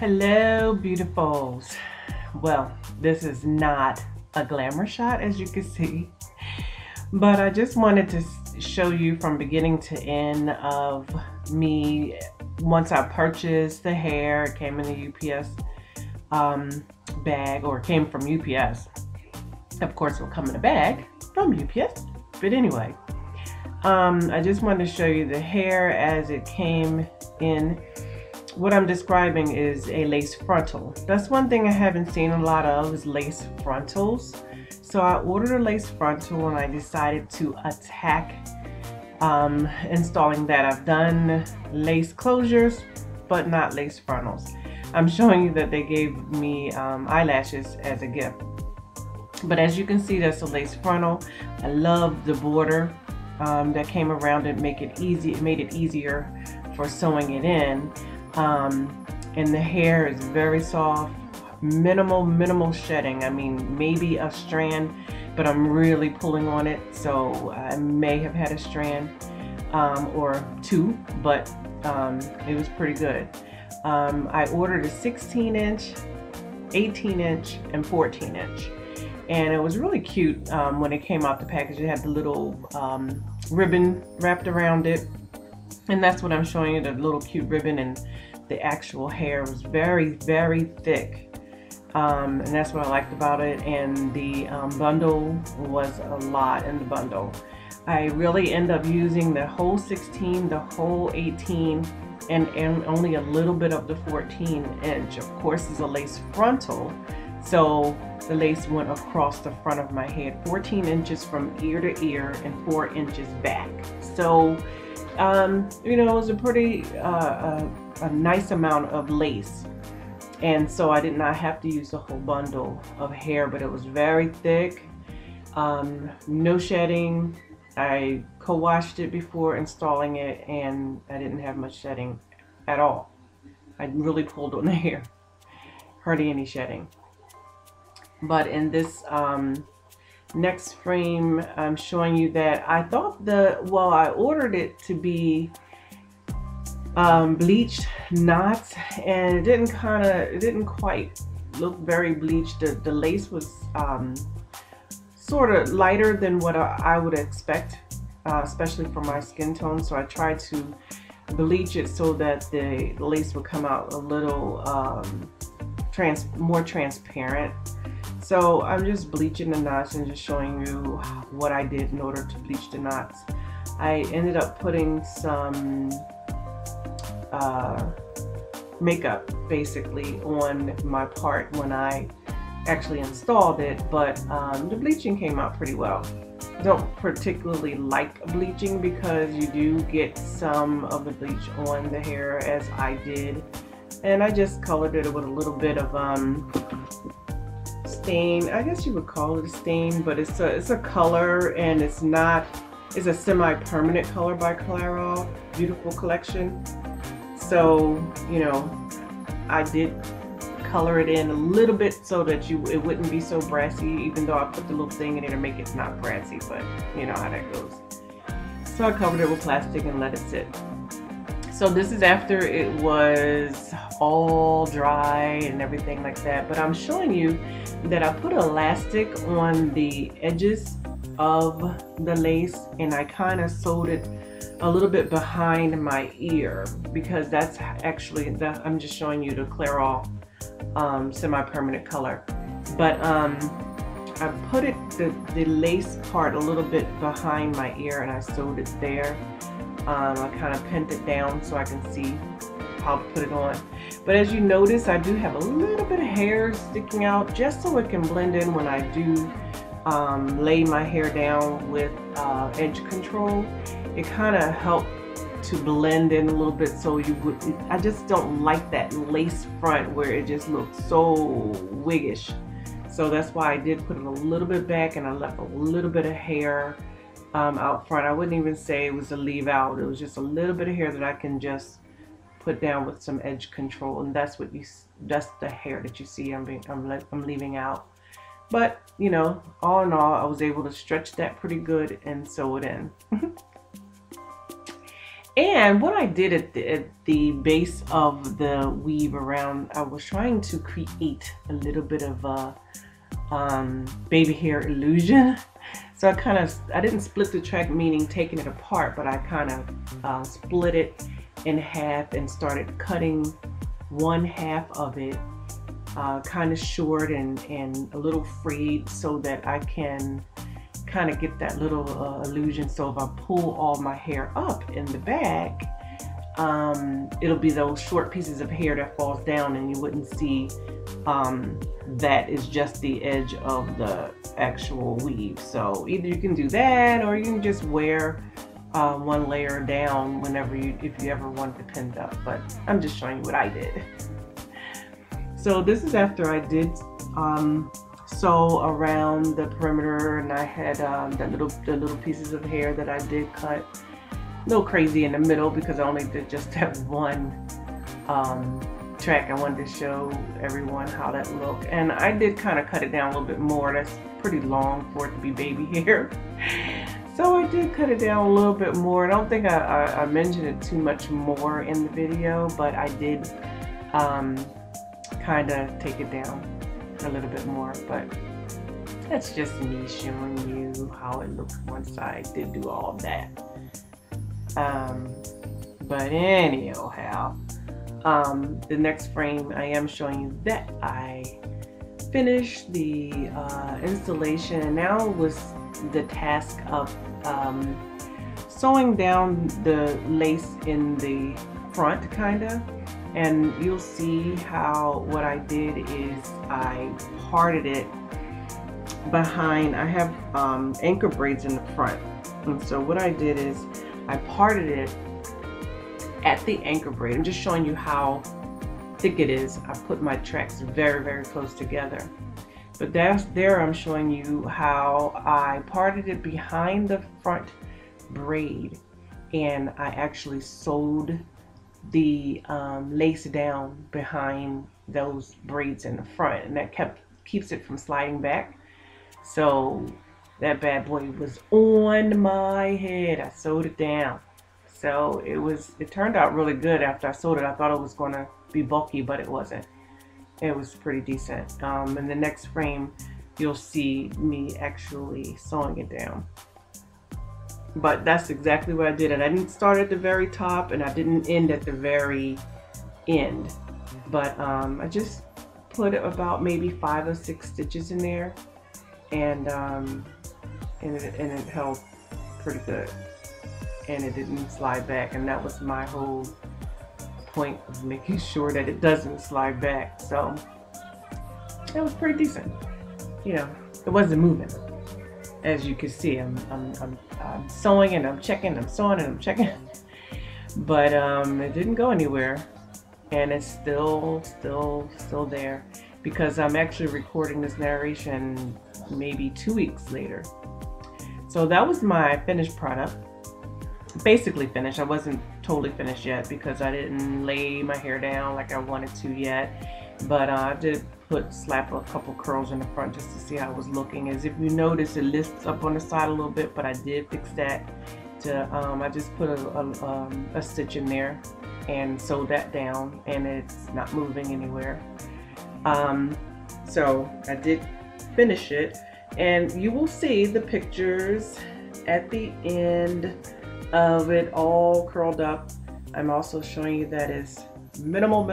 Hello, beautifuls. Well, this is not a glamour shot, as you can see, but I just wanted to show you from beginning to end of me once I purchased the hair. It came in the UPS bag, or it came from UPS. Of course, it will come in a bag from UPS, but anyway, I just wanted to show you the hair as it came in. What I'm describing is a lace frontal. That's one thing I haven't seen a lot of, is lace frontals. So I ordered a lace frontal and I decided to attack installing that. I've done lace closures, but not lace frontals. I'm showing you that they gave me eyelashes as a gift. But as you can see, that's a lace frontal. I love the border that came around it. It made it easier for sewing it in. And the hair is very soft, minimal shedding. I mean, maybe a strand, but I'm really pulling on it, so I may have had a strand or two, but it was pretty good. I ordered a 16-inch, 18-inch, and 14-inch, and it was really cute. When it came out the package, it had the little ribbon wrapped around it. And that's what I'm showing you, the little cute ribbon, and the actual hair was very thick. And that's what I liked about it. And the bundle was a lot in the bundle. I really end up using the whole 16, the whole 18, and only a little bit of the 14-inch. Of course, it's a lace frontal, so the lace went across the front of my head, 14 inches from ear to ear and 4 inches back. So you know, it was a pretty a nice amount of lace, and so I did not have to use the whole bundle of hair, but it was very thick, no shedding. I co-washed it before installing it, and I didn't have much shedding at all. I really pulled on the hair, hardly any shedding. But in this next frame, I'm showing you that I thought I ordered it to be bleached knots, and it didn't quite look very bleached. The lace was sort of lighter than what I would expect, especially for my skin tone. So I tried to bleach it so that the lace would come out a little more transparent. So I'm just bleaching the knots and just showing you what I did in order to bleach the knots. I ended up putting some makeup basically on my part when I actually installed it, but the bleaching came out pretty well. I don't particularly like bleaching because you do get some of the bleach on the hair, as I did, and I just colored it with a little bit of stain. I guess you would call it a stain, but it's a color, and it's a semi-permanent color by Clairol, beautiful collection. So, you know, I did color it in a little bit so that it wouldn't be so brassy, even though I put the little thing in it to make it not brassy, but you know how that goes. So I covered it with plastic and let it sit. So this is after it was all dry and everything like that, but I'm showing you that I put elastic on the edges of the lace, and I kind of sewed it a little bit behind my ear, because that's actually I'm just showing you the Clairol semi-permanent color. But I put the lace part a little bit behind my ear, and I sewed it there. I kind of pinned it down so I can see how to put it on. But as you notice, I do have a little bit of hair sticking out, just so it can blend in when I do lay my hair down with edge control. It kind of helped to blend in a little bit, so I just don't like that lace front where it just looks so wiggish. So that's why I did put it a little bit back, and I left a little bit of hair out front. I wouldn't even say it was a leave out. It was just a little bit of hair that I can just put down with some edge control, and that's the hair that you see I'm leaving out. But you know, all in all, I was able to stretch that pretty good and sew it in. And what I did at the base of the weave around, I was trying to create a little bit of a baby hair illusion. So I didn't split the track, meaning taking it apart, but I kind of split it in half and started cutting one half of it kind of short and a little frayed, so that I can kind of get that little illusion. So if I pull all my hair up in the back, it'll be those short pieces of hair that falls down, and you wouldn't see that is just the edge of the actual weave. So either you can do that, or you can just wear one layer down if you ever want the pinned up. But I'm just showing you what I did. So this is after I did sew around the perimeter, and I had the little pieces of hair that I did cut a little crazy in the middle, because I only did just that one track. I wanted to show everyone how that looked, and I did kind of cut it down a little bit more. That's pretty long for it to be baby hair. So I did cut it down a little bit more. I don't think I mentioned it too much more in the video, but I did kind of take it down a little bit more. But that's just me showing you how it looks once I did do all of that. But anyhow, the next frame I am showing you that I finished the installation, and now was the task of sewing down the lace in the front kinda. And you'll see how what I did is I parted it behind. I have anchor braids in the front, and so what I did is I parted it at the anchor braid. I'm just showing you how thick it is. I put my tracks very, very close together. But there I'm showing you how I parted it behind the front braid, and I actually sewed the lace down behind those braids in the front, and that keeps it from sliding back. So that bad boy was on my head. I sewed it down. So it turned out really good after I sewed it. I thought it was going to be bulky, but it wasn't. It was pretty decent. In the next frame, you'll see me actually sewing it down. But that's exactly what I did. And I didn't start at the very top, and I didn't end at the very end. But I just put about maybe 5 or 6 stitches in there, and it held pretty good, and it didn't slide back. And that was my whole point of making sure that it doesn't slide back. So it was pretty decent. You know, it wasn't moving. As you can see, I'm sewing and I'm checking, I'm sewing and I'm checking, but it didn't go anywhere, and it's still there, because I'm actually recording this narration maybe 2 weeks later. So that was my finished product. Basically finished. I wasn't totally finished yet, because I didn't lay my hair down like I wanted to yet, but I did slap a couple curls in the front just to see how it was looking. As if you notice, it lifts up on the side a little bit, but I did fix that to I just put a stitch in there and sewed that down, and it's not moving anywhere. So I did finish it, and you will see the pictures at the end of it all curled up. I'm also showing you that is minimal.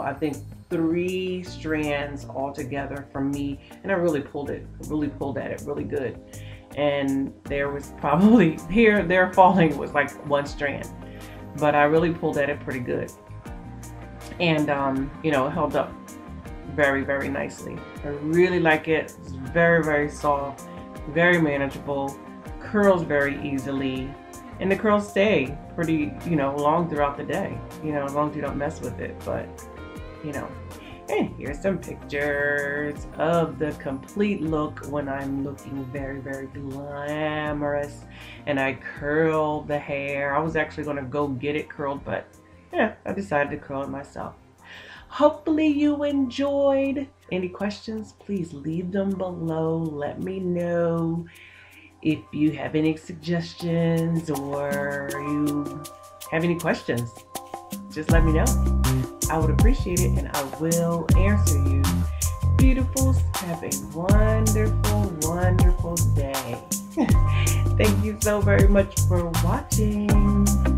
I think 3 strands all together from me, and I really pulled at it really good. And there was probably there falling was like 1 strand, but I really pulled at it pretty good. And you know, it held up very, very nicely. I really like it. It's very, very soft, very manageable, curls very easily, and the curls stay pretty, you know, long throughout the day, you know, as long as you don't mess with it. But you know, and here's some pictures of the complete look when I'm looking very, very glamorous and I curl the hair. I was actually going to go get it curled, but yeah, I decided to curl it myself. Hopefully you enjoyed. Any questions, please leave them below. Let me know. If you have any suggestions or you have any questions, just let me know. I would appreciate it, and I will answer you. Beautifuls, have a wonderful, wonderful day. Thank you so very much for watching.